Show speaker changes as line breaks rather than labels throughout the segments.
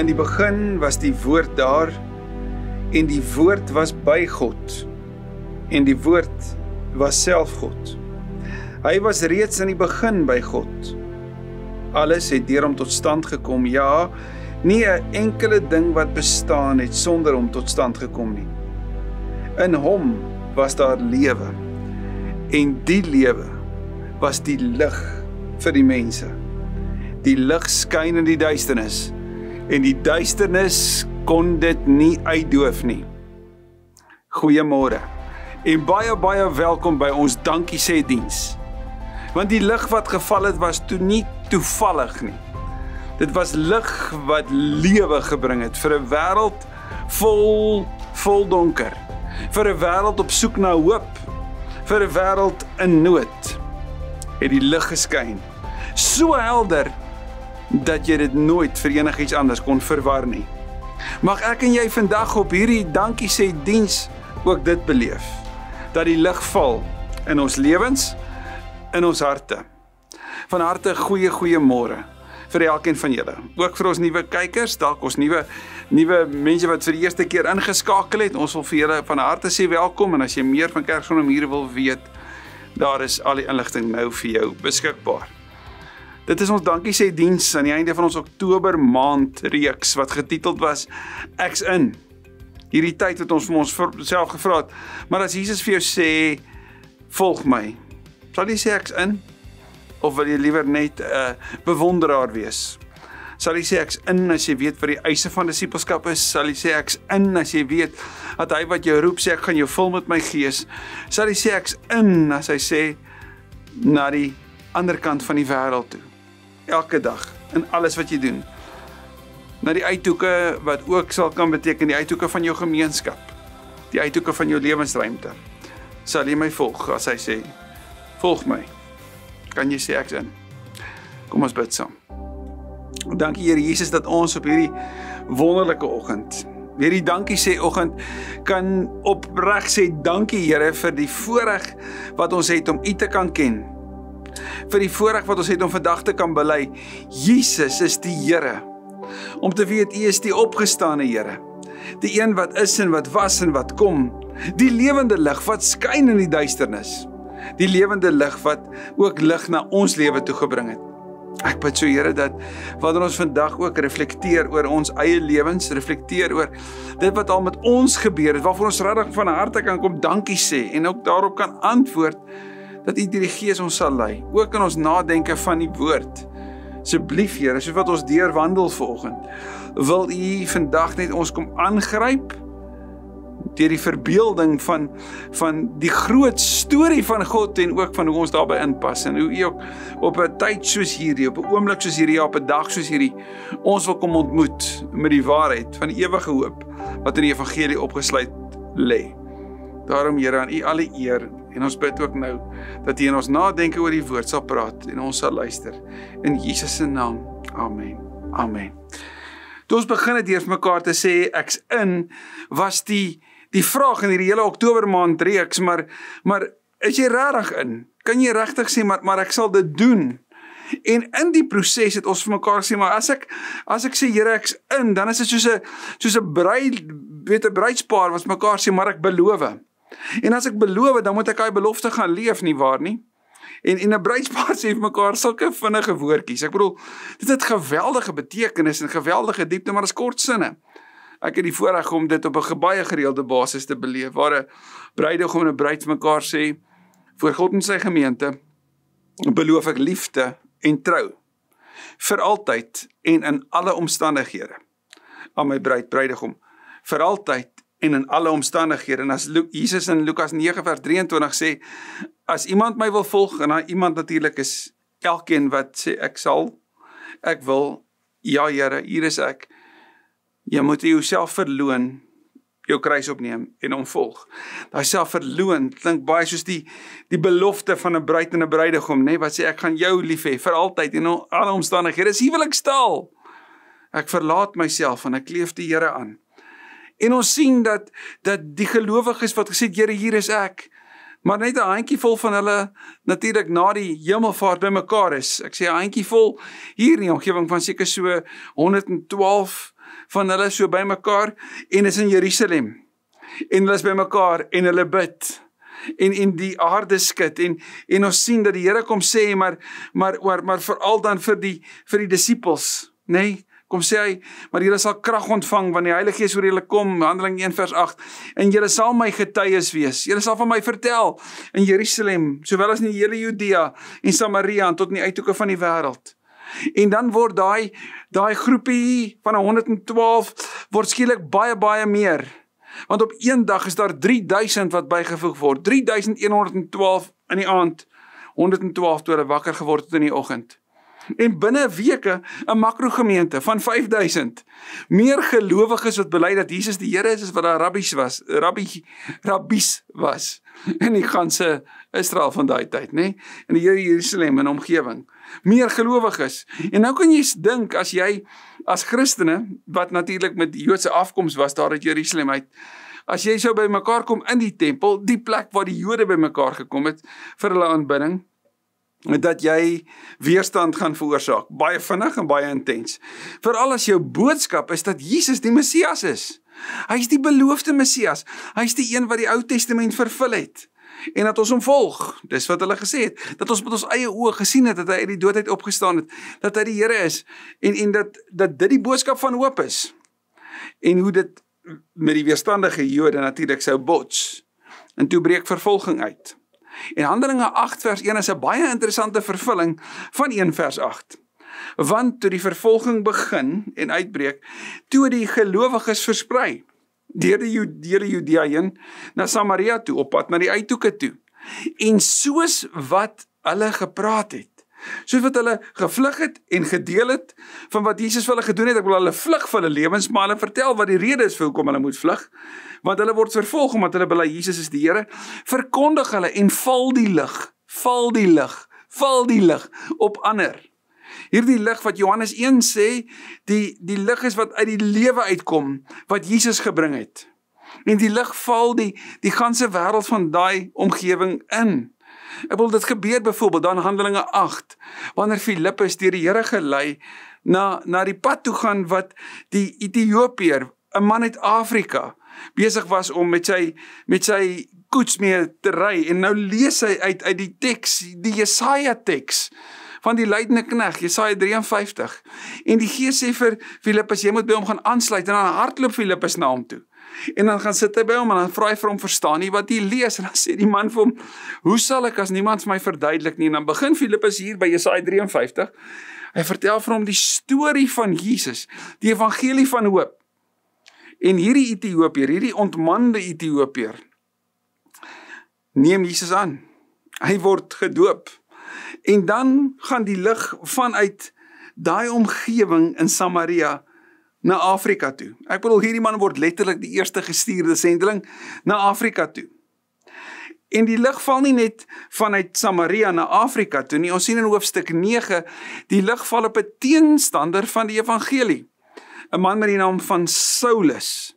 In die begin was die woord daar, en die woord was by God, en die woord was self God. Hy was reeds in die begin by God. Alles het deur hom tot stand gekom, ja, nie 'n enkele ding wat bestaan het sonder hom tot stand gekom nie. In hom was daar lewe, en die lewe was die lig vir die mense. Die lig skyn in die duisternis, en die duisternis kon dit nie uitdoof nie. Goeiemôre, en baie welkom by ons dankie sê diens. Want die lig wat geval het was toe nie toevallig nie. Dit was lig wat lewe gebring het vir 'n wêreld vol donker, vir 'n wêreld op soek na hoop, vir 'n wêreld in nood. Het die lig geskyn, so helder dat jy dit nooit vir enigiets anders kon verwar nie. Mag ek en jy vandag op hierdie dankie sê diens ook dit beleef, dat die lig val in ons lewens, in ons harte. Van harte goeiemôre vir elkeen van julle. Ook vir ons nuwe kykers, dalk ons nuwe mense wat vir die eerste keer ingeskakel het. Ons wil vir julle van harte sê welkom, en as jy meer van Kerkgenomiere wil weet, daar is al die inligting nou vir jou beskikbaar. Dit is ons dankie sê diens aan die einde van ons Oktober maand reeks wat getiteld was Ek's in. Hierdie tyd wat ons vir onsself gevra het, maar as Jesus vir jou sê, volg my, sal jy sê ek's in? Of wil jy liewer net 'n bewonderaar wees? Sal jy sê ek's in as jy weet wat die eise van disippelskap is? Sal jy sê ek's in as jy weet dat hy wat jou roep sê ek gaan jou vul met my gees? Sal jy sê ek's in as hy sê na die ander kant van die wêreld toe? Elke dag, in alles wat jy doen. Na die uithoeke wat ook sal kan beteken die uithoeke van jou gemeenskap, die uithoeke van jou lewensruimte. Sal jy my volg as hy sê, volg my? Kan jy sê ek's in? Kom ons bid saam. Dankie Here Jesus dat ons op hierdie wonderlike oggend, hierdie dankie sê oggend, kan opreg sê dankie Here vir die voorreg wat ons het om U te kan ken. Vir die voorreg wat ons het om vandag te kan bely, Jesus is die Here. Om te weet U is die opgestane Here, die een wat is en wat was en wat kom, die lewende lig wat skyn in die duisternis, die lewende lig wat ook lig na ons lewe toe gebring het. Ek bid so Here dat wanneer ons vandag ook reflekteer oor ons eie lewens, reflekteer oor dit wat al met ons gebeur het, waarvoor ons regtig van harte kan kom dankie sê en ook daarop kan antwoord, dat U deur die Gees ons sal lei, ook in ons nadenke van die woord. Asseblief Here, soos wat ons deurwandel vanoggend, wil U vandag net ons kom aangryp deur die verbeelding van die groot storie van God en ook van hoe ons daarbey inpas en hoe U ook op 'n tyd soos hierdie, op 'n oomblik soos hierdie, op 'n dag soos hierdie, ons wil kom ontmoet met die waarheid van die ewige hoop wat in die evangelie opgesluit lê. Daarom Here, aan U alle eer, en ons bid ook nou dat U in ons nadenke oor die woord sal praat en ons sal luister. In Jesus se naam. Amen. Amen. Toe ons begin het hier vir mekaar te sê ek's in, was die vraag in hierdie hele Oktober maand reeks, maar is jy regtig in? Kan jy regtig sê maar ek sal dit doen? En in die proses het ons vir mekaar sê, maar as ek sê Here ek's in, dan is dit soos 'n bruidspaar wat mekaar sê maar ek beloof. En as ek beloof, dan moet ek daai belofte gaan leef, nie waar nie? En 'n bruidspaar sê vir mekaar sulke vinnige woordjies. Ek bedoel, dit het geweldige betekenis en geweldige diepte, maar dit is kort sinne. Ek het die voorreg om dit op 'n baie gereelde basis te beleef, waar 'n bruidegom en 'n bruid vir mekaar sê, voor God en sy gemeente, beloof ek liefde en trou, vir altyd en in alle omstandighede, aan my bruidegom, vir altyd en in alle omstandighede. En as Jesus in Lukas 9 vers 23 sê, as iemand my wil volg, en daai iemand natuurlik is elkeen wat sê ek wil, ja Here, hier is ek. Jy moet jouself verloon, jou kruis opneem en hom volg. Daai selfverloon klink baie soos die belofte van 'n bruid en 'n bruidegom, nê, wat sê ek gaan jou lief hê vir altyd en in alle omstandighede. Dis huwelikstaal. Ek verlaat myself en ek kleef die Here aan. En ons sien dat die gelowiges wat gesê het, Here, hier is ek, maar net 'n handjievol van hulle natuurlik na die hemelvaart bymekaar is. Ek sê 'n handjievol hier in die omgewing van seker so 112 van hulle so by mekaar en is in Jerusalem. En hulle is by mekaar en hulle bid. En die aarde skud en ons sien dat die Here kom sê, maar veral dan vir die disippels, nee, kom sê hy, maar julle sal krag ontvang, want die Heilige Gees oor julle kom, Handelinge 1 vers 8, en julle sal my getuies wees, julle sal van my vertel, in Jerusalem, sowel as in die hele Judea, en Samaria, en tot in die uithoeke van die wêreld. En dan word daai groepie van 112, word skielik baie meer, want op een dag is daar 3000 wat bygevoeg word, 3112 in die aand, 112 toe hulle wakker geword het in die oggend. En binne weke 'n makrogemeente van 5000, meer gelowiges wat bely dat Jesus die Here is as wat daar rabbies was, in die ganse Israel van daai tyd, né? In die hele Jerusalem en omgewing, meer gelowiges. En nou kan jy dink, as jy as Christene, wat natuurlik met Joodse afkoms was daar uit Jerusalem uit, as jy sou by mekaar kom in die tempel, die plek waar die Jode by mekaar gekom het vir hulle aanbidding, dat jy weerstand gaan veroorsaak, baie vinnig en baie intens. Veral as jou boodskap is dat Jesus die Messias is. Hy is die beloofde Messias. Hy is die een wat die Ou Testament vervul het. En dat ons hom volg, dis wat hulle gesê het, dat ons met ons eie oë gesien het, dat hy uit die doodheid opgestaan het, dat hy die Here is, en dat dit die boodskap van hoop is. En hoe dit met die weerstandige Jode natuurlik sou bots. En toe breek vervolging uit. En Handelinge 8 vers 1 is 'n baie interessante vervulling van 1 vers 8. Want toe die vervolging begin en uitbreek, toe die gelowiges versprei, deur die hele Judea heen, na Samaria toe, op pad na die uithoeke toe. En soos wat hulle gepraat het, soos wat hulle gevlug het en gedeel het, van wat Jesus vir hulle gedoen het, ek wil hulle vlug vir hulle lewens, maar hulle vertel wat die rede is vir hoekom hulle moet vlug, want hulle word vervolg, omdat hulle bely Jesus is die Here, verkondig hulle en val die lig op ander. Hierdie lig wat Johannes 1 sê, die lig is wat uit die lewe uitkom, wat Jesus gebring het. En die lig val die ganse wêreld van daai omgewing in. Ek wil dit gebeur byvoorbeeld dan Handelinge 8, wanneer Filippus deur die Here gelei na die pad toe gaan wat die Ethiopiër, 'n man uit Afrika, besig was om met sy koets mee te ry, en nou lees hy uit die teks, die Jesaja teks, van die lydende knegt, Jesaja 53, en die Gees sê vir Filippus, jy moet by hom gaan aansluit, en dan hardloop Filippus na hom toe, en dan gaan sit hy by hom, en dan vra hy vir hom, verstaan nie wat hy lees, en dan sê die man vir hom, hoe sal ek as niemand vir my verduidelik nie, en dan begin Filippus hier by Jesaja 53, hy vertel vir hom die storie van Jesus, die evangelie van hoop, en hierdie Ethiopiër, hierdie ontmande Ethiopiër, neem Jesus aan, hy word gedoop, en dan gaan die lig vanuit daai omgewing in Samaria na Afrika toe. Ek bedoel, hierdie man word letterlik die eerste gestuurde sendeling na Afrika toe. En die lig val nie net vanuit Samaria na Afrika toe nie, ons sien in hoofstuk 9, die lig val op 'n teenstander van die evangelie. 'n man met die naam van Saulus,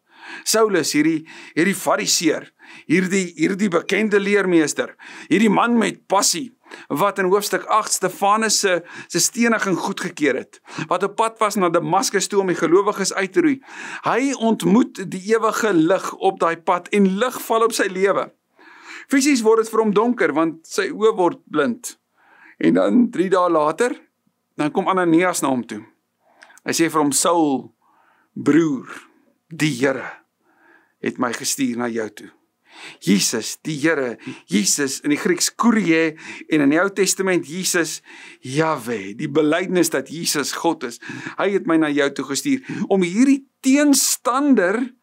hierdie fariseer, hierdie bekende leermeester, hierdie man met passie, wat in hoofstuk 8 Stefanus se steniging goedgekeur het, wat op pad was na Damaskus toe om die gelowiges uit te roei. Hy ontmoet die ewige lig op daai pad, en lig val op sy lewe. Fisies word dit vir hom donker, want sy oë word blind. En dan 3 dae later, dan kom Ananias na hom toe. Hy sê vir hom, Saul, broer, die Here het my gestuur na jou toe. Jesus, die Here, Jesus in die Grieks Kyrie, en in die Ou Testament Jesus, Jahwe, die belydenis dat Jesus God is. Hy het my na jou toe gestuur, om hierdie teenstander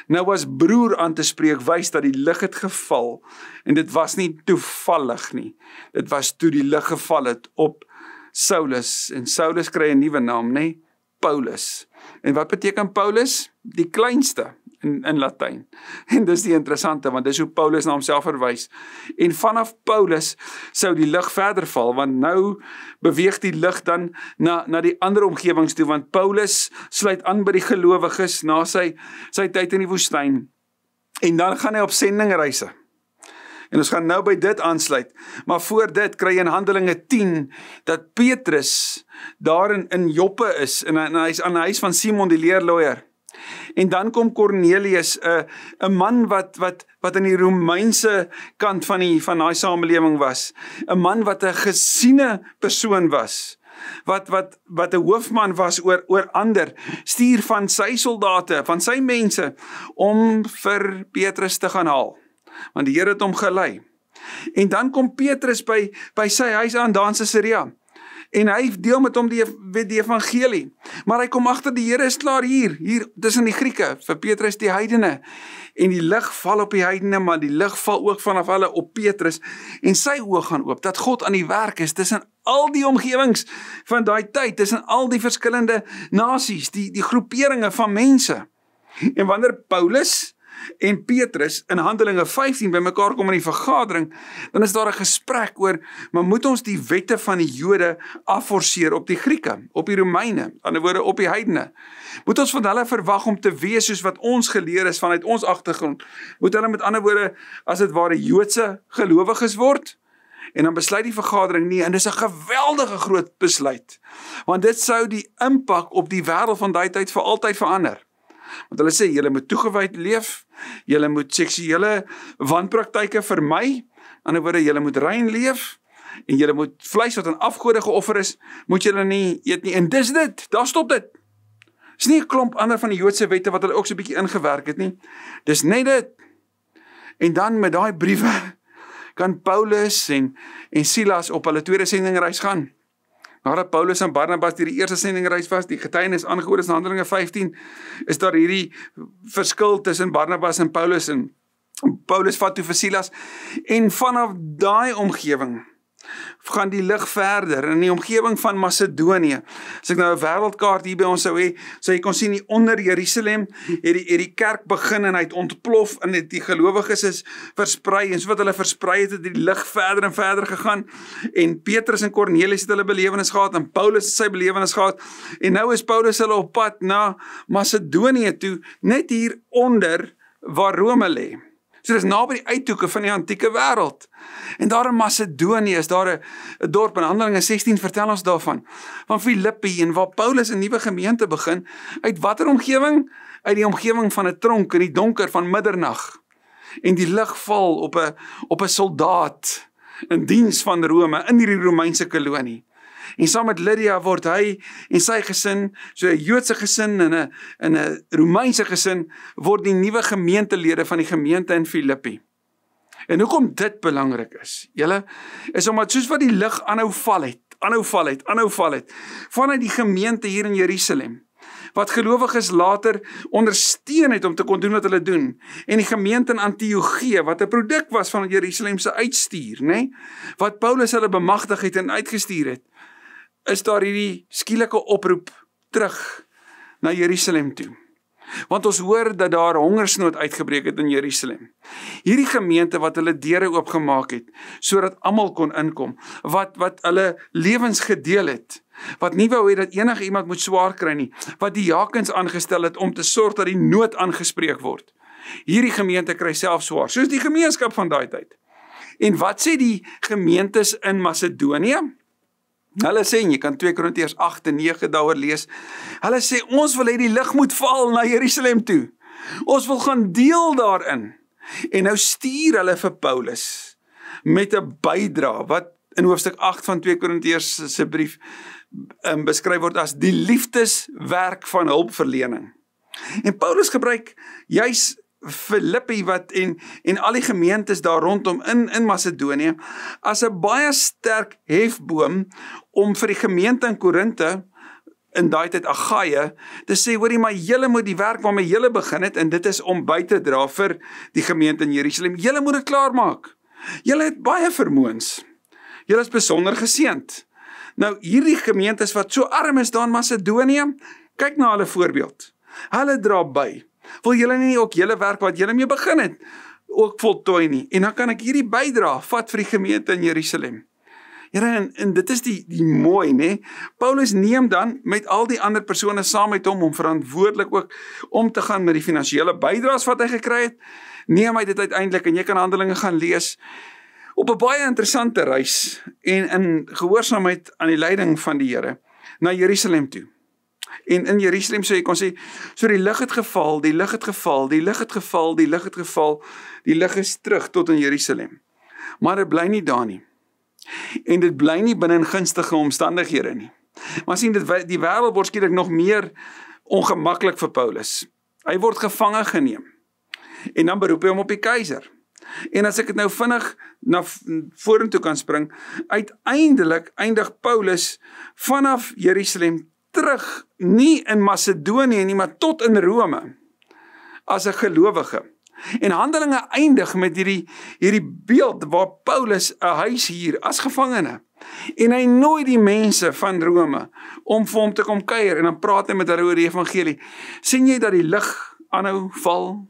nou as broer aan te spreek, wys dat die lig het geval, en dit was nie toevallig nie, dit was toe die lig geval het op Saulus, en Saulus kry 'n nuwe naam, nee, Paulus. En wat beteken Paulus? Die kleinste in Latyn. En dis die interessante, want dis hoe Paulus na homself verwys. En vanaf Paulus sou die lig verder val, want nou beweeg die lig dan na die ander omgewings toe, want Paulus sluit aan by die gelowiges na sy tyd in die woestyn. En dan gaan hy op sendingreise. En ons gaan nou by dit aansluit, maar voor dit kry jy in Handelinge 10, dat Petrus daar in Joppe is, en hy is aan die huis van Simon die leerlooier. En dan kom Cornelius, 'n man wat in die Romeinse kant van daai samelewing was. 'n Man wat 'n gesiene persoon was. Wat 'n hoofman was oor ander, stuur van sy soldate, van sy mense, om vir Petrus te gaan haal. Want die Here het hom gelei. En dan kom Petrus by sy huis aan daar in Caesarea. En hy deel met hom die evangelie. Maar hy kom agter die Here is klaar hier tussen die Grieke, vir Petrus die heidene. En die lig val op die heidene, maar die lig val ook vanaf hulle op Petrus. En sy oë gaan oop, dat God aan die werk is tussen al die omgewings van daai tyd, tussen al die verskillende nasies, die groeperinge van mense. En wanneer Paulus en Petrus in Handelinge 15 by mekaar kom in die vergadering, dan is daar 'n gesprek oor, maar moet ons die wette van die Jode afforceer op die Grieke, op die Romeine, aan die ander woorde op die heidene? Moet ons van hulle verwag om te wees soos wat ons geleer is vanuit ons agtergrond? Moet hulle met ander woorde, as dit ware Joodse gelowiges word? En dan besluit die vergadering nie, en dis 'n geweldige groot besluit, want dit sou die impak op die wêreld van daai tyd vir altyd verander. Want hulle sê, julle moet toegewyd leef, julle moet seksuele wanpraktyke vermy, aan die ander woorde, julle moet rein leef, en julle moet vleis wat aan afgode geoffer is, moet julle nie eet nie, en dis dit, daar stop dit. Dis nie 'n klomp ander van die Joodse wette wat hulle ook so 'n bietjie ingewerk het nie, dis net dit. En dan met daai briewe, kan Paulus en Silas op hulle tweede sendingreis gaan. Nadat Paulus en Barnabas die eerste sendingreis was, die getuienis aangehoor is in Handelinge 15, is daar hierdie verskil tussen Barnabas en Paulus, en Paulus vat toe vir Silas, en vanaf daai omgewing gaan die lig verder in die omgewing van Macedonië. As ek nou 'n wêreldkaart hier by ons sou hê, sou jy kon sien hier onder Jerusalem het die kerk begin en hy het ontplof en die gelowiges is versprei, en so wat hulle versprei het die lig verder en verder gegaan, en Petrus en Cornelius het hulle belewenis gehad, en Paulus het sy belewenis gehad, en nou is Paulus hulle op pad na Macedonië toe, net hier onder waar Rome lê. So dis naby die uithoeke van die antieke wêreld. En daar in Macedonië is daar 'n dorp, in Handelinge 16 vertel ons daarvan, van Filippi, en waar Paulus 'n nuwe gemeente begin, uit watter omgewing? Uit die omgewing van 'n tronk in die donker van middernag. En die lig val op 'n soldaat in diens van Rome, in hierdie Romeinse kolonie. En saam met Lydia word hy en sy gesin, so 'n Joodse gesin en 'n Romeinse gesin, word die nuwe gemeentelede van die gemeente in Filippi. En hoekom dit belangrik is, julle, is omdat soos wat die lig aanhou val het, vanuit die gemeente hier in Jerusalem, wat gelowiges later ondersteun het om te kon doen wat hulle doen, en die gemeente in Antiochië, wat 'n produk was van Jerusalem se uitstuur, nê, wat Paulus hulle bemagtig het en uitgestuur het, is daar hierdie skielike oproep terug na Jerusalem toe. Want ons hoor dat daar hongersnood uitgebreek het in Jerusalem. Hierdie gemeente wat hulle deure oopgemaak het, sodat almal kon inkom, wat hulle lewens gedeel het, wat nie wou hê dat enige iemand moet swaar kry nie, wat die diakens aangestel het om te sorg dat die nood aangespreek word. Hierdie gemeente kry self swaar, soos die gemeenskap van daai tyd. En wat sê die gemeentes in Macedonië? Hulle sê, en jy kan 2 Korintiërs 8 en 9 daaroor lees, hulle sê, ons wil hê die lig moet val na Jerusalem toe. Ons wil gaan deel daarin. En nou stuur hulle vir Paulus met 'n bydra, wat in hoofstuk 8 van 2 Korintiërs se brief beskryf word as die liefdeswerk van hulpverlening. En Paulus gebruik juis Filippi en al die gemeentes daar rondom in Macedonië as 'n baie sterk hefboom om vir die gemeente in Korinte, in daai tyd Agaia, te sê, hoorie, maar julle moet die werk waarmee julle begin het, en dit is om by te dra vir die gemeente in Jerusalem, julle moet dit klaarmaak. Julle het baie vermoëns. Julle is besonder geseënd. Nou, hierdie gemeentes wat so arm is daar in Macedonië, kyk na hulle voorbeeld. Hulle dra by. Wil julle nie ook julle werk wat julle mee begin het, ook voltooi nie? En dan kan ek hierdie bydra vat vir die gemeente in Jerusalem. Here, en dit is die mooi, né? Paulus neem dan met al die ander persone saam met hom om verantwoordelik ook om te gaan met die finansiële bydraes wat hy gekry het. Neem hy dit uiteindelik, en jy kan Handelinge gaan lees, op 'n baie interessante reis en in gehoorsaamheid aan die leiding van die Here na Jerusalem toe. En in Jerusalem sou jy kon sê, so die lig het geval, die lig het geval, die lig het geval, die lig het geval, die lig is terug tot in Jerusalem. Maar dit bly nie daar nie. En dit bly nie binne in gunstige omstandighede nie. Maar sien, die wêreld word skielik nog meer ongemaklik vir Paulus. Hy word gevange geneem. En dan beroep hy hom op die keiser. En as ek dit nou vinnig na vorentoe kan spring, uiteindelik eindig Paulus vanaf Jerusalem terug, nie in Macedonië nie, maar tot in Rome, as 'n gelowige. En Handelinge eindig met hierdie beeld waar Paulus 'n huis huur as gevangene. En hy nooi die mense van Rome om vir hom te kom kuier en dan praat hy met hulle oor die evangelie. Sien jy dat die lig aanhou val?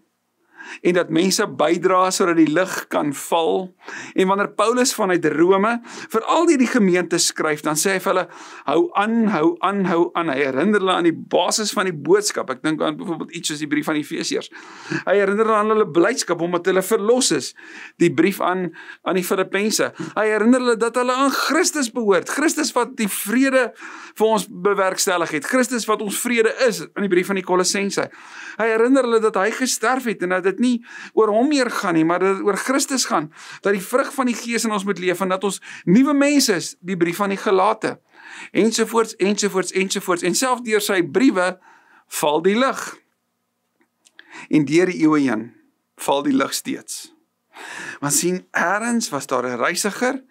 En dat mense bydra sodat die lig kan val. En wanneer Paulus vanuit Rome vir al die gemeente skryf, dan sê hy vir hulle, hou aan, hou aan, hou aan. Hy herinner hulle aan die basis van die boodskap. Ek dink aan byvoorbeeld iets soos die brief van die Efesiërs. Hy herinner hulle aan hulle blydskap omdat hulle verlos is. Die brief aan die Filippense. Hy herinner hulle dat hulle aan Christus behoort. Christus wat die vrede vir ons bewerkstellig het. Christus wat ons vrede is, in die brief van die Kolossense. Hy herinner hulle dat hy gesterf het en dat dit nie oor hom meer gaan nie, maar dat dit oor Christus gaan, dat die vrug van die Gees in ons moet leef en dat ons nuwe mense is, die brief van die Galate, ensovoorts, ensovoorts, ensovoorts, en self deur sy briewe val die lig. En deur die eeue heen val die lig steeds. Want sien, ergens was daar 'n reisiger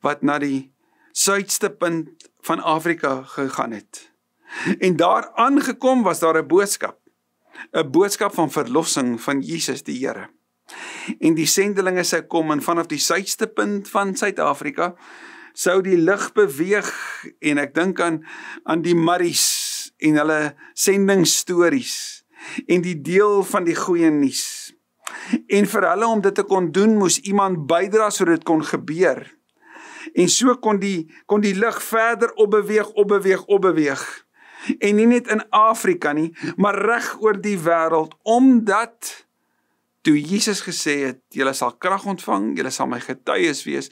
wat na die suidste punt van Afrika gegaan het. En daar aangekom was daar 'n boodskap van verlossing van Jesus die Here. En die sendelinge sou kom en vanaf die suidste punt van Suid-Afrika sou die lig beweeg en ek dink aan die Marries en hulle sendingstories en die deel van die goeie nuus. En vir hulle om dit te kon doen, moes iemand bydra sodat dit kon gebeur. En so kon die lig verder opbeweeg. En nie net in Afrika nie, maar reg oor die wêreld, omdat toe Jesus gesê het, julle sal krag ontvang, julle sal my getuies wees,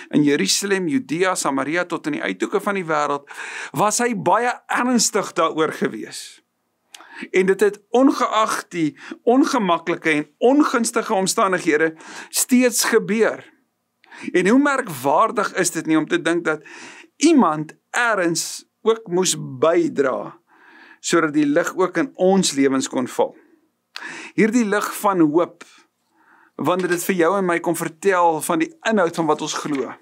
in Jerusalem, Judea, Samaria, tot in die uithoeke van die wêreld, was hy baie ernstig daaroor gewees. En dit het ongeag die ongemaklike en ongunstige omstandighede steeds gebeur. En hoe merkwaardig is dit nie om te dink dat iemand ergens ook moes bydra, sodat die lig ook in ons lewens kon val. Hierdie lig van hoop, wanneer dit vir jou en my kon vertel van die inhoud van wat ons glo,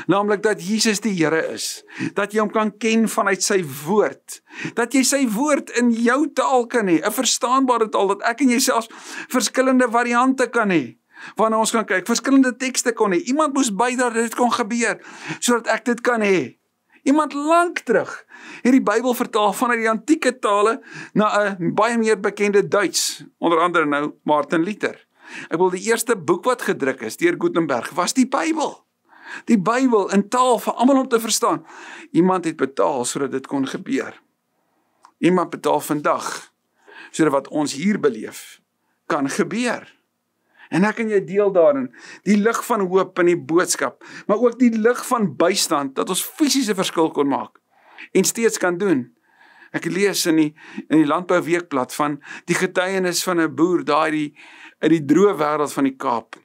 naamlik dat Jesus die Here is, dat jy hom kan ken vanuit sy woord, dat jy sy woord in jou taal kan hê, 'n verstaanbare taal, dat ek en jy selfs verskillende variante kan hê, waarna ons kan kyk, verskillende tekste kon hê, iemand moes bydra dat dit kon gebeur, sodat ek dit kan hê. Iemand lank terug het die Bybel vertaal vanuit die antieke tale na 'n baie meer bekende Duits, onder andere nou Martin Luther. Ek wil die eerste boek wat gedruk is deur Gutenberg was die Bybel. Die Bybel in taal vir almal om te verstaan. Iemand het betaal sodat dit kon gebeur. Iemand betaal vandag sodat wat ons hier beleef kan gebeur. En ek en jy deel daarin, die lig van hoop in die boodskap, maar ook die lig van bystand, dat ons fisiese verskil kon maak, en steeds kan doen. Ek lees in die Landbouweekblad van die getuienis van 'n boer daar in die droë wêreld van die Kaap,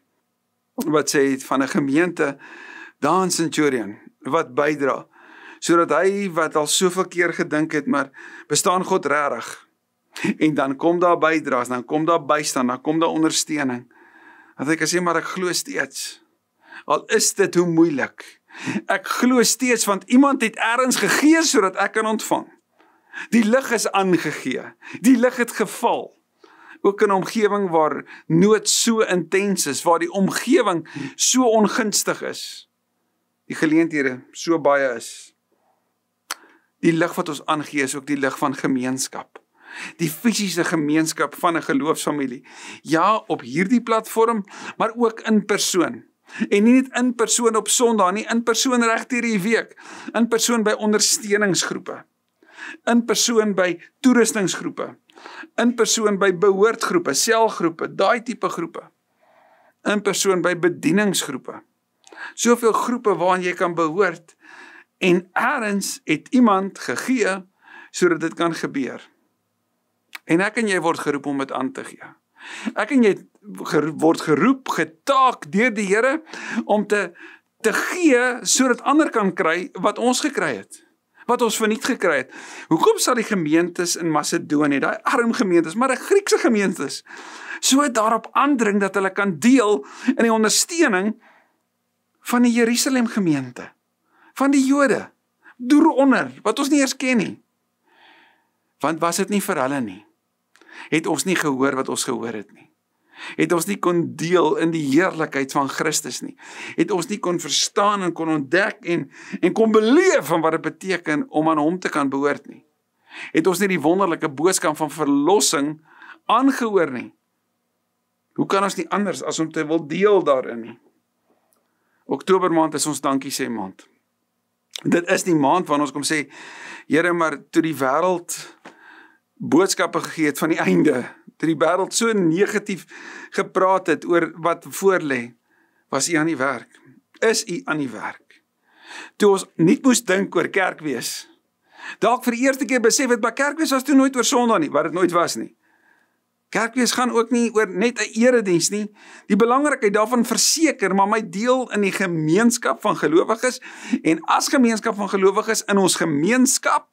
wat sê van 'n gemeente daar in Centurion, wat bydra, sodat hy wat al soveel keer gedink het, maar bestaan God regtig? En dan kom daar bydraes, dan kom daar bystand, dan kom daar ondersteuning. Dat ek kan sê, maar ek glo steeds. Al is dit hoe moeilik. Ek glo steeds, want iemand het ergens gegee sodat ek kan ontvang. Die lig is aangegee. Die lig het geval. Ook in 'n omgewing waar nood so intens is, waar die omgewing so ongunstig is. Die geleenthede so baie is. Die lig wat ons aangee is ook die lig van gemeenskap. Die fisiese gemeenskap van 'n geloofsfamilie. Ja, op hierdie platform, maar ook in persoon. En nie net in persoon op Sondag nie, in persoon reg deur die week. In persoon by ondersteuningsgroepe. In persoon by toerustingsgroepe. In persoon by behoortgroepe, selgroepe, daai tipe groepe. In persoon by bedieningsgroepe. Soveel groepe waaraan jy kan behoort. En ergens het iemand gegee sodat dit kan gebeur. En ek en jy word geroep om dit aan te gee. Ek en jy word geroep, getaak deur die Here, om te gee, sodat ander kan kry wat ons gekry het. Wat ons verniet gekry het. Hoekom sal die gemeentes in Macedonië, daai arm gemeentes, maar die Griekse gemeentes, so daarop aandring dat hulle kan deel in die ondersteuning van die Jerusalem gemeente, van die Jode, daaronder, wat ons nie eers ken nie. Want was dit nie vir hulle nie? Het ons nie gehoor wat ons gehoor het nie? Het ons nie kon deel in die heerlikheid van Christus nie? Het ons nie kon verstaan en kon ontdek en kon beleef van wat dit beteken om aan hom te kan behoort nie? Het ons nie die wonderlike boodskap van verlossing aangehoor nie? Hoe kan ons nie anders as om te wil deel daarin nie? Oktober maand is ons dankie sê maand. Dit is die maand waarin ons kom sê, Here, maar toe die wêreld boodskappe gegee het van die einde, toe die wêreld so negatief gepraat het oor wat voorlê, was U aan die werk. Is U aan die werk. Toe ons nie moes dink oor kerkwees, dalk vir die eerste keer besef het, maar kerkwees was toe nooit oor Sondag nie, wat dit nooit was nie. Kerkwees gaan ook nie oor net 'n erediens nie. Die belangrikheid daarvan verseker, maar my deel in die gemeenskap van gelowiges, en as gemeenskap van gelowiges in ons gemeenskap,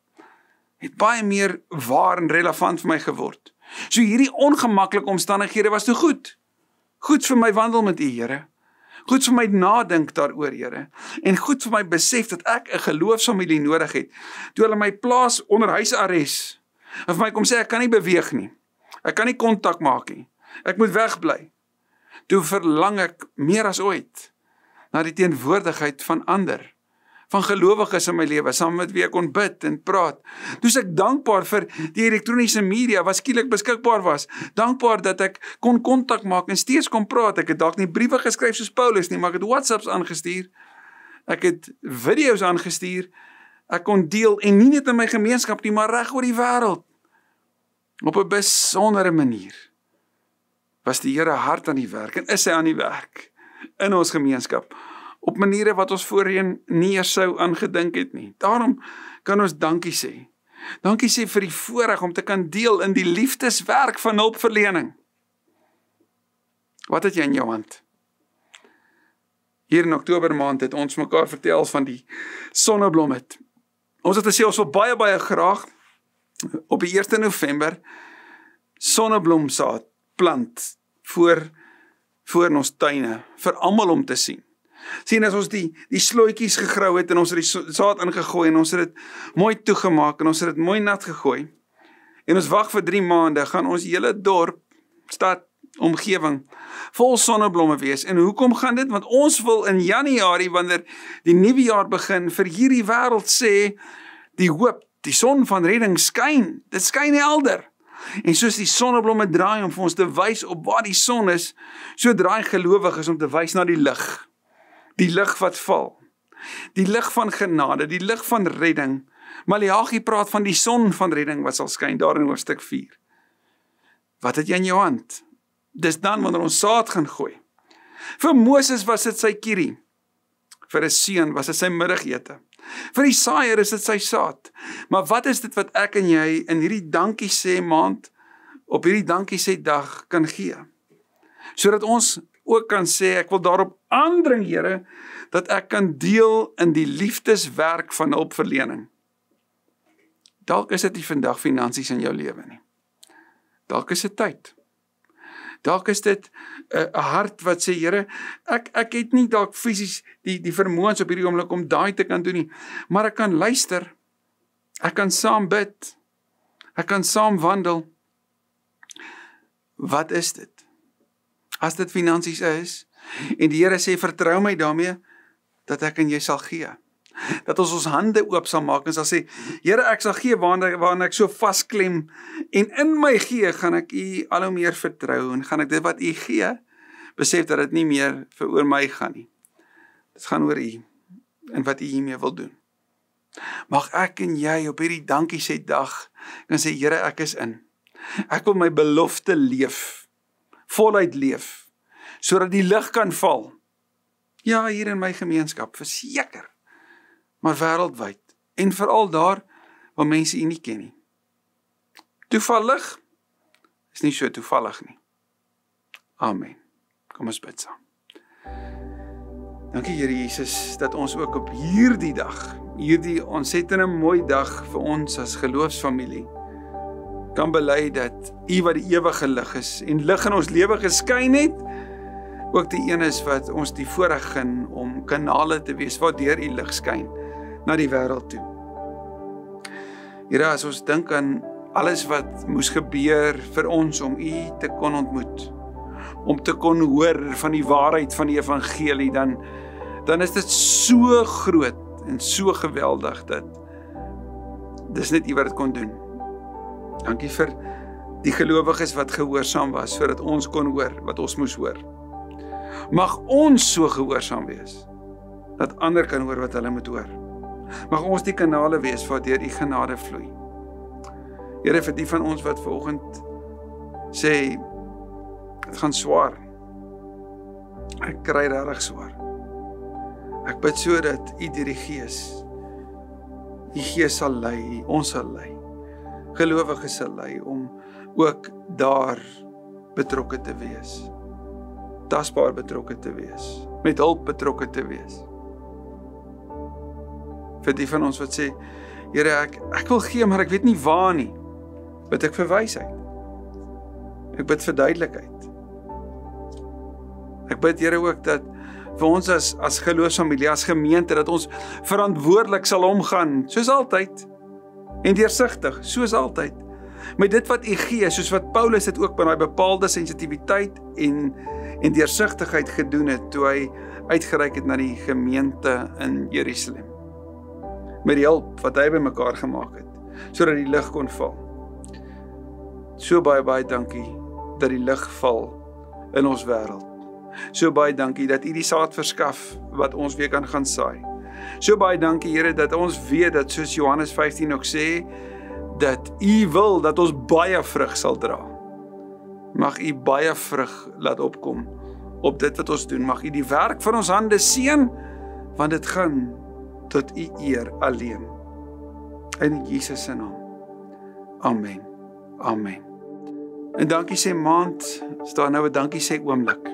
het baie meer waar en relevant vir my geword. So hierdie ongemaklike omstandighede was toe goed. Goed vir my wandel met U, Here. Goed vir my nadink daaroor, Here. En goed vir my besef dat ek 'n geloofsfamilie nodig het. Toe hulle my plaas onder huisarrest, en vir my kom sê, ek kan nie beweeg nie. Ek kan nie kontak maak nie. Ek moet wegbly. Toe verlang ek meer as ooit na die teenwoordigheid van ander, van gelowiges in my lewe, saam met wie ek kon bid en praat. Toe is ek dankbaar vir die elektroniese media wat skielik beskikbaar was. Dankbaar dat ek kon kontak maak en steeds kon praat. Ek het dalk nie briewe geskryf soos Paulus nie, maar ek het WhatsApps aangestuur. Ek het video's aangestuur. Ek kon deel, en nie net in my gemeenskap nie, maar reg oor die wêreld. Op 'n besondere manier was die Here hard aan die werk, en is hy aan die werk in ons gemeenskap, op maniere wat ons voorheen nie eers sou aangedink het nie. Daarom kan ons dankie sê. Dankie sê vir die voorreg om te kan deel in die liefdeswerk van hulpverlening. Wat het jy in jou hand? Hier in Oktober maand het ons mekaar vertel van die sonneblom het. Ons het gesê ons wil baie, baie graag op die 1 November sonneblomsaad plant voor in ons tuine, vir almal om te sien. Sien, as ons die slooitjies gegrou het en ons het die saad ingegooi en ons het dit mooi toegemaak en ons het dit mooi nat gegooi en ons wag vir 3 maande, gaan ons hele dorp, stad, omgewing vol sonneblomme wees. En hoekom gaan dit? Want ons wil in Januarie, wanneer die nuwe jaar begin, vir hierdie wêreld sê, die hoop, die son van redding skyn, dit skyn helder. En soos die sonneblomme draai om vir ons te wys op waar die son is, so draai gelowiges om te wys na die lig. Die lig wat val. Die lig van genade, die lig van redding. Maleagi praat van die son van redding wat sal skyn, daar in hoofstuk 4. Wat het jy in jou hand? Dis dan wanneer ons saad gaan gooi. Vir Moses was dit sy kierie. Vir 'n seun was dit sy middagete. Vir die saaier is dit sy saad. Maar wat is dit wat ek en jy in hierdie dankie sê maand, op hierdie dankie sê dag kan gee? Sodat ons ook kan sê, ek wil daarop aandring, Here, dat ek kan deel in die liefdeswerk van hulpverlening. Dalk is dit nie vandag finansies in jou lewe nie. Dalk is dit tyd. Dalk is dit 'n hart wat sê, Here, ek het nie dalk fisies die vermoëns op hierdie oomblik om daai te kan doen nie, maar ek kan luister, ek kan saam bid, ek kan saam wandel. Wat is dit? As dit finansies is, en die Here sê, vertrou my daarmee, dat ek en jy sal gee. Dat ons hande oop sal maak en sal sê, Here, ek sal gee waarna ek so vasklem, en in my gee gaan ek U al hoe meer vertrou, en gaan ek dit wat U gee, besef dat dit nie meer vir oor my gaan nie. Dit gaan oor U, en wat U hiermee wil doen. Mag ek en jy op hierdie dankie sê dag, kan sê, Here, ek is in. Ek wil my belofte leef, voluit leef, sodat die lig kan val. Ja, hier in my gemeenskap, verseker, maar wêreldwyd, en veral daar, waar mense U nie ken nie. Toevallig is nie so toevallig nie. Amen. Kom ons bid saam. Dankie Here Jesus, dat ons ook op hierdie dag, hierdie ontsettende mooi dag vir ons as geloofsfamilie, kan bely dat U wat die ewige lig is en lig in ons lewe geskyn het, ook die een is wat ons die voorreg gun om kanale te wees waardeur U lig skyn na die wêreld toe. Here, as ons dink aan alles wat moes gebeur vir ons om U te kon ontmoet, om te kon hoor van die waarheid van die evangelie, dan is dit so groot en so geweldig dat dis net U wat dit kon doen. Dankie vir die gelowiges wat gehoorsaam was, sodat ons kon hoor wat ons moes hoor. Mag ons so gehoorsaam wees, dat ander kan hoor wat hulle moet hoor. Mag ons die kanale wees waardeur U genade vloei. Here, vir die van ons wat vanoggend sê, dit gaan swaar. Ek kry regtig swaar. Ek bid so dat U deur die Gees, die Gees sal lei, ons sal lei. Gelowiges sal lei om ook daar betrokke te wees. Tasbaar betrokke te wees. Met hulp betrokke te wees. Vir die van ons wat sê, Here, ek wil gee, maar ek weet nie waar nie. Bid ek vir wysheid. Ek bid vir duidelikheid. Ek bid, Here, ook dat vir ons as geloofsfamilie, as gemeente, dat ons verantwoordelik sal omgaan, soos altyd, en deursigtig, soos altyd, met dit wat U gee, soos wat Paulus dit ook by daai bepaalde sensitiwiteit en deursigtigheid gedoen het, toe hy uitgereik het na die gemeente in Jerusalem. Met die hulp wat hy bymekaar gemaak het, sodat die lig kon val. So baie dankie dat die lig val in ons wêreld. So baie dankie dat U die saad verskaf wat ons weer kan gaan saai. So baie dankie Here dat ons weet dat soos Johannes 15 ook sê, dat U wil dat ons baie vrug sal dra. Mag U baie vrug laat opkom op dit wat ons doen. Mag U die werk van ons hande seën, want dit gaan tot U eer alleen. In Jesus se naam. Amen. Amen. En dankie sê maand, staan nou 'n dankie sê oomblik.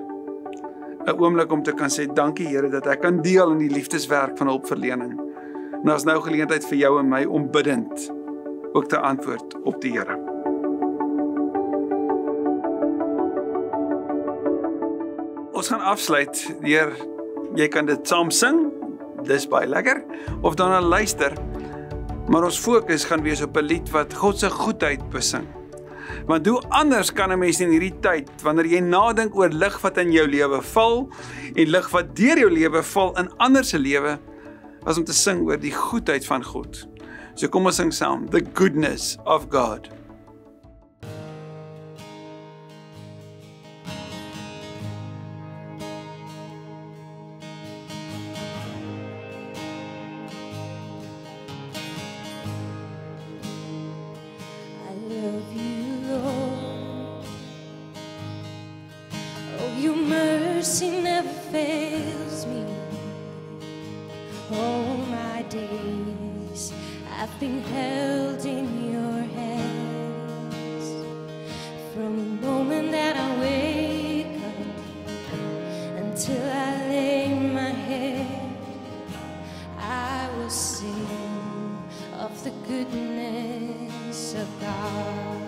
'n Oomblik om te kan sê, dankie Here, dat ek kan deel in die liefdeswerk van hulpverlening. En daar's nou geleentheid vir jou en my om bidend ook te antwoord op die Here. Ons gaan afsluit deur, jy kan dit saam sing, dis baie lekker, of dan luister, maar ons fokus gaan wees op 'n lied wat God se goedheid besing. Want hoe anders kan 'n mens in hierdie tyd, wanneer jy nadink oor lig wat in jou lewe val, en lig wat deur jou lewe val in ander se lewe, as om te sing oor die goedheid van God. So kom ons sing saam, The Goodness of God.
I've been held in your hands from the moment that I wake up until I lay my head. I will sing of the goodness of God.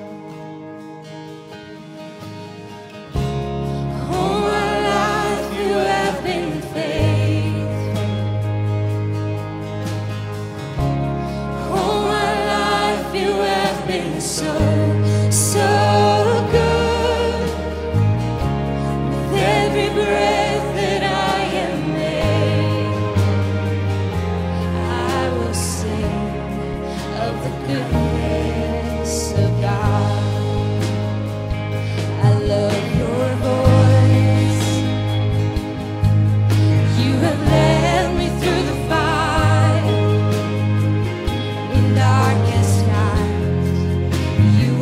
All my life you have been faithful. You have been so good. With every breath that I am made, I will sing of the goodness of God. I love your voice. You have led me through the fire in darkest night. You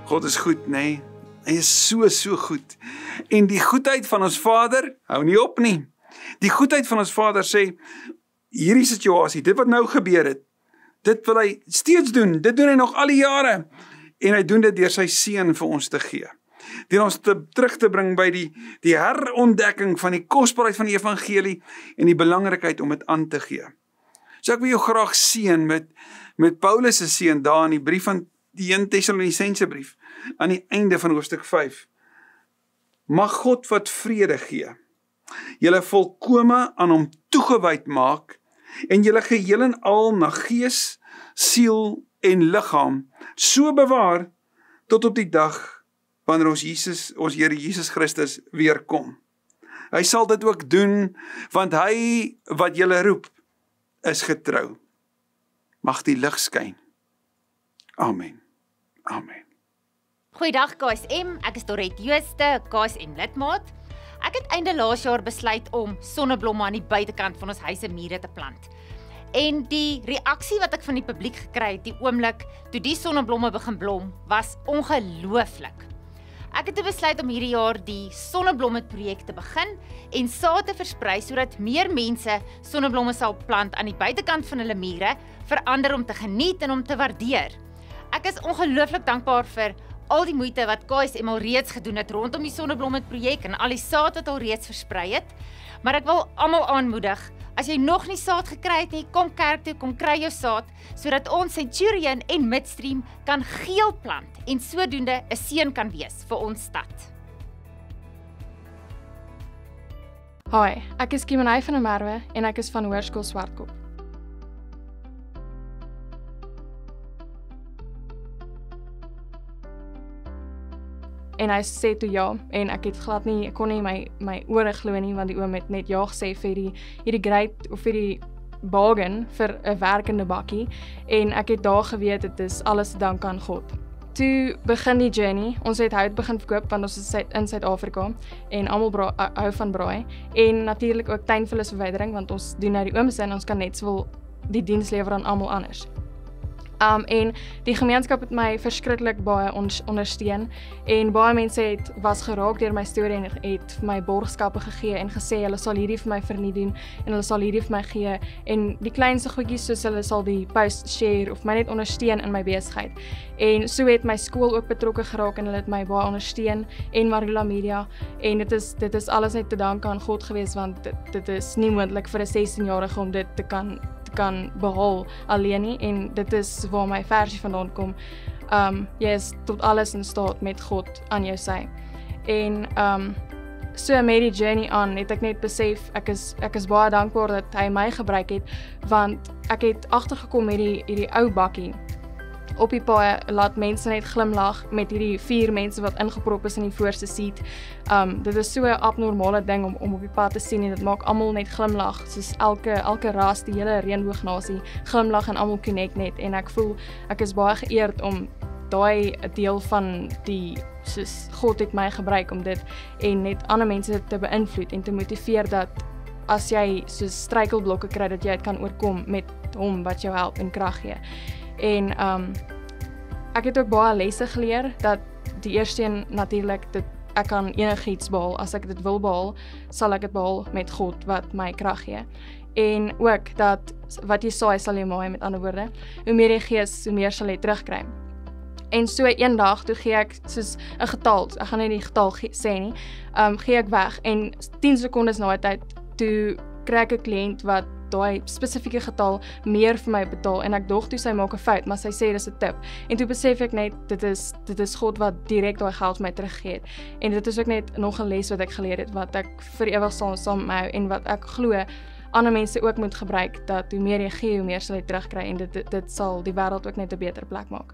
God is goed, nee. Hy is so goed. En die goedheid van ons Vader hou nie op nie. Die goedheid van ons Vader sê, hierdie situasie, dit wat nou gebeur het, dit wil hy steeds doen. Dit doen hy nog al die jare. En hy doen dit deur sy seun vir ons te gee. Deur ons terug te bring by die herontdekking van die kosbaarheid van die evangelie en die belangrikheid om dit aan te gee. So ek wil jou graag seën met Paulus se seën daar in die brief van die 1 Tessalonisense brief, aan die einde van hoofstuk 5. Mag God wat vrede gee, julle volkome aan hom toegewyd maak, en julle geheel en al na gees, siel en liggaam, so bewaar, tot op die dag, wanneer ons Here Jesus Christus weer kom. Hy sal dit ook doen, want hy wat julle roep, is getrou. Mag die lig skyn. Amen. Amen.
Goeiedag KSM, ek is Dorette Jooste, KSM lidmaat. Ek het einde laas jaar besluit om sonneblomme aan die buitekant van ons huis se mure te plant. En die reaksie wat ek van die publiek gekry het, die oomblik toe die sonneblomme begin blom, was ongelooflik. Ek het besluit om hierdie jaar die sonneblomme projek te begin en saad te versprei sodat meer mense sonneblomme sal plant aan die buitekant van hulle mure, vir ander om te geniet en om te waardeer. Ek is ongelooflik dankbaar vir al die moeite wat KSM al reeds gedoen het rondom die sonneblomme projek en al die saad wat al reeds versprei het. Maar ek wil almal aanmoedig, as jy nog nie saad gekry het nie, kom kerk toe, kom kry jou saad, sodat ons Centurion en Midstream kan geel plant en sodoende 'n seën kan wees vir ons stad.
Hoi, ek is Kimenay van der Merwe en ek is van Hoërskool Swartkop. En hy sê toe ja, en ek het glad nie, ek kon nie my ore glo nie, want die oom het net ja gesê vir hierdie grade of vir die bargain vir 'n werkende bakkie, en ek het daar geweet, dit is alles te dank aan God. Toe begin die journey, ons het hout begin verkoop, want ons is in Suid-Afrika, en almal hou van braai, en natuurlik ook tuinvullisverwydering, want ons doen nou die ooms en ons kan net sowel die diens lewer aan almal anders. En die gemeenskap het my verskriklik baie ondersteun, en baie mense was geraak deur my storie en het vir my borgskappe gegee en gesê hulle sal hierdie vir my verniet doen en hulle sal hierdie vir my gee, en die kleinste goedjies soos hulle sal die post share of my net ondersteun in my besigheid. En so het my skool ook betrokke geraak en hulle het my baie ondersteun, en Marula Media, en dit is alles net te danke aan God gewees, want dit is nie moontlik vir 'n 16-jarige om dit te kan behaal alleen nie, en dit is waar my versie vandaan kom. Jy is tot alles in staat met God aan jou sy. En so met die journey aan, het ek net besef, ek is baie dankbaar dat hy my gebruik het, want ek het agtergekom met hierdie ou bakkie op die paai, laat mense net glimlag met hierdie 4 mense wat ingeprop is in die voorste seat. Dit is so 'n abnormale ding om op die pad te sien, en dit maak almal net glimlag, soos elke ras, die hele reënboognasie glimlag en almal connect net, en ek voel ek is baie geëerd om daai deel van die, soos God het my gebruik om dit en net ander mense te beïnvloed en te motiveer dat as jy soos struikelblokke kry, dat jy dit kan oorkom met hom wat jou help en krag gee. En ek het ook baie lesse geleer, dat die eerste een natuurlik, ek kan enigiets behaal, as ek dit wil behaal, sal ek dit behaal met God wat my krag gee. En ook dat wat jy saai sal jy maai, met ander woorde, hoe meer jy gee, hoe meer sal jy terugkry. En so eendag, toe gee ek soos 'n getal, ek gaan nie die getal sê nie, gee ek weg, en 10 sekondes na die tyd, toe kry ek 'n kliënt wat daai spesifieke getal meer vir my betaal, en ek dog toe sy maak 'n fout, maar sy sê dis 'n tip. En toe besef ek net, dit is God wat direk daai geld vir my teruggegee het. En dit is ook net nog 'n les wat ek geleer het, wat ek vir ewig saam met my hou, en wat ek glo ander mense ook moet gebruik, dat hoe meer jy gee, hoe meer sal jy terugkry, en dit sal die wêreld ook net 'n beter plek maak.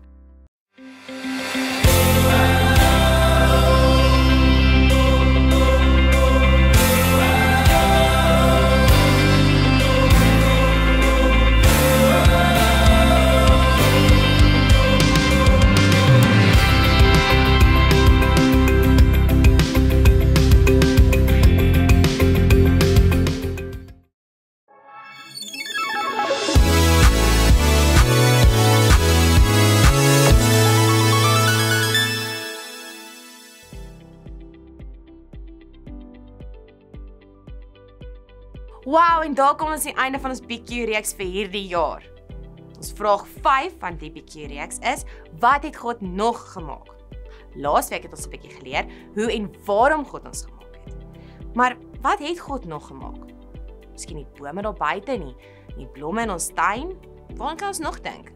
Wow, en daar kom ons aan die einde van ons BQ-reeks vir hierdie jaar. Ons vraag 5 van die BQ-reeks is, wat het God nog gemaak? Laasweek het ons 'n bietjie geleer hoe en waarom God ons gemaak het. Maar wat het God nog gemaak? Miskien die bome daar buite nie, die blomme in ons tuin. Waaraan kan ons nog dink?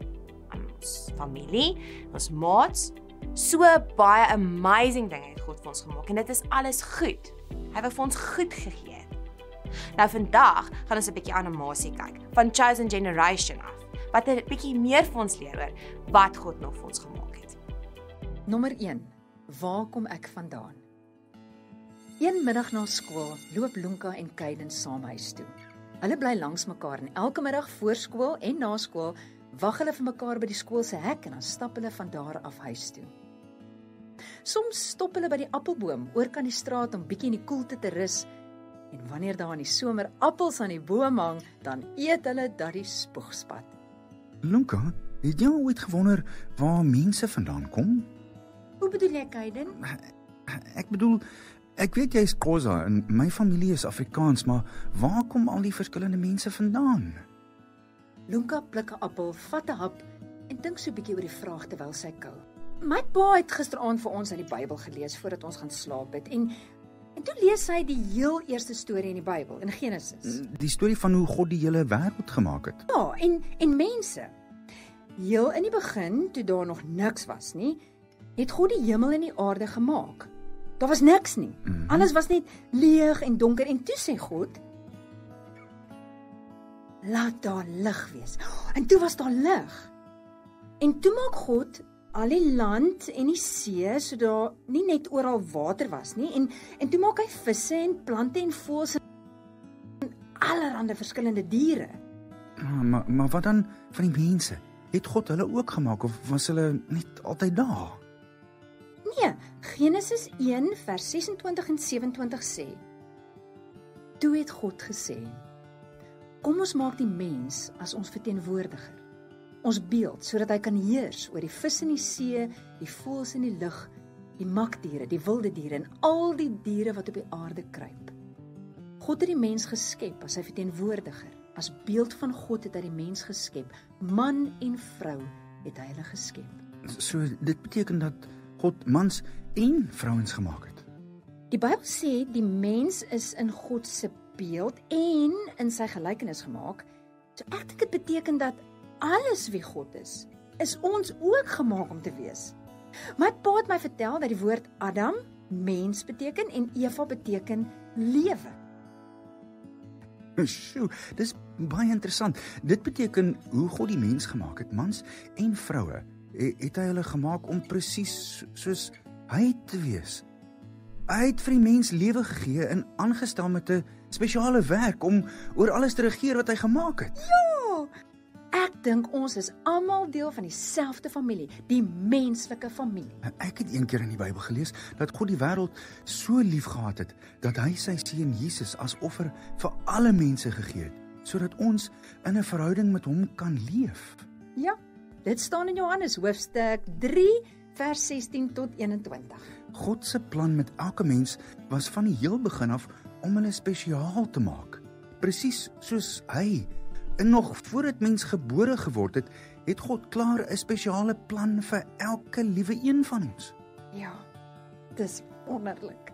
Aan ons familie, ons maats. So baie amazing dinge het God vir ons gemaak en dit is alles goed. Hy wou vir ons goed gegee het. Nou vandag gaan ons 'n bietjie animasie kyk van Chosen Generation af, wat 'n bietjie meer vir ons leer oor wat God nog vir ons gemaak het.
Nommer 1. Waar kom ek vandaan? Een middag na skool loop Lunka en Kaiden saam huis toe. Hulle bly langs mekaar en elke middag voor skool en na skool wag hulle vir mekaar by die skool se hek en dan stap hulle van daar af huis toe. Soms stop hulle by die appelboom oorkant die straat om bietjie in die koelte te rus. En wanneer daar in die somer appels aan die boom hang, dan eet hulle dat die spoegspat.
Lunka, het jy ooit gewonder waar mense vandaan kom?
Hoe bedoel jy, Kaiden?
Ek bedoel, ek weet jy is Xhosa en my familie is Afrikaans, maar waar kom al die verskillende mense vandaan?
Lunka pluk 'n appel, vat 'n hap en dink so 'n bietjie oor die vraag terwyl sy kou. My pa het gisteraand vir ons uit die Bybel gelees voordat ons gaan slaap het en toe lees hy die heel eerste storie in die Bybel, in Genesis.
Die storie van hoe God die hele wêreld gemaak het.
Ja, en mense. Heel in die begin, toe daar nog niks was nie, het God die hemel en die aarde gemaak. Daar was niks nie. Alles was net leeg en donker en toe sê God, laat daar lig wees. En toe was daar lig. En toe maak God al die land en die see, so daar nie net oral water was nie, en toe maak hy visse en plante en voëls en allerlei verskillende diere.
Maar wat dan van die mense? Het God hulle ook gemaak of was hulle net altyd daar?
Nee, Genesis 1 vers 26 en 27 sê, toe het God gesê, kom ons maak die mens as ons verteenwoordiger, ons beeld, sodat hy kan heers oor die vis in die see, die voëls in die lug, die makdiere, die wilde diere en al die diere wat op die aarde kruip. God het die mens geskep as sy verteenwoordiger. As beeld van God het hy die mens geskep. Man en vrou het hy hulle geskep.
So dit beteken dat God mans en vrouens gemaak het.
Die Bybel sê die mens is in God se beeld en in sy gelykenis gemaak. So ek dink dit beteken dat alles wie God is ons ook gemaak om te wees. My pa het my vertel dat die woord Adam mens beteken en Eva beteken lewe.
Sjoe, dis baie interessant. Dit beteken hoe God die mens gemaak het, mans en vroue, het hy hulle gemaak om presies soos hy te wees. Hy het vir die mens lewe gegee en aangestel met 'n spesiale werk om oor alles te regeer wat hy gemaak het.
Ja! Ek dink ons is almal deel van dieselfde familie, die menslike familie.
Ek het een keer in die Bybel gelees dat God die wêreld so lief gehad het dat hy sy seun Jesus as offer vir alle mense gegee het, sodat ons in 'n verhouding met hom kan leef.
Ja, dit staan in Johannes hoofstuk 3 vers 16 tot 21.
God se plan met elke mens was van die heel begin af om hulle spesiaal te maak, presies soos hy. En nog voordat mens gebore geword het, het God klaar 'n spesiale plan vir elke liewe een van ons.
Ja, dis wonderlik.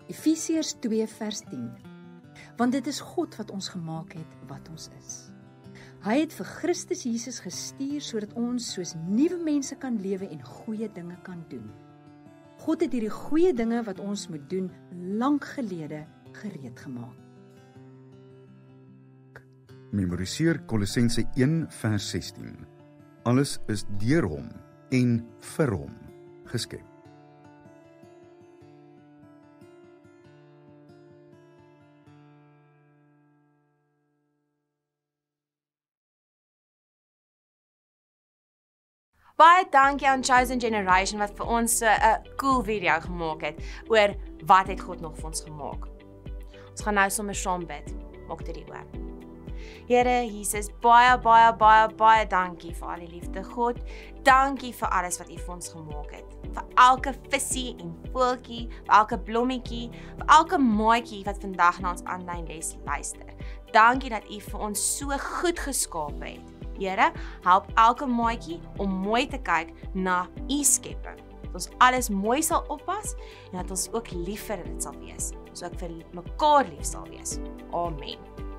Efesiërs 2 vers 10. Want dit is God wat ons gemaak het wat ons is. Hy het vir Christus Jesus gestuur sodat ons soos nuwe mense kan lewe en goeie dinge kan doen. God het hierdie goeie dinge wat ons moet doen lank gelede gereed gemaak.
Memoriseer Kolossense 1 vers 16. Alles is deur hom en vir hom geskep.
Baie dankie aan Chosen Generation wat vir ons so 'n cool video gemaak het oor wat het God nog vir ons gemaak. Ons gaan nou sommer saam bid. Maak dit oor. Here Jesus, baie dankie vir al die liefde. God, dankie vir alles wat U vir ons gemaak het. Vir elke visie en voeltjie, vir elke blommetjie, vir elke maatjie wat vandag na ons aanlyn les luister. Dankie dat U vir ons so goed geskaap het. Here, help elke maatjie om mooi te kyk na U skepping. Dat ons alles mooi sal oppas en dat ons ook lief vir dit sal wees. Ons ook vir mekaar lief sal wees. Amen.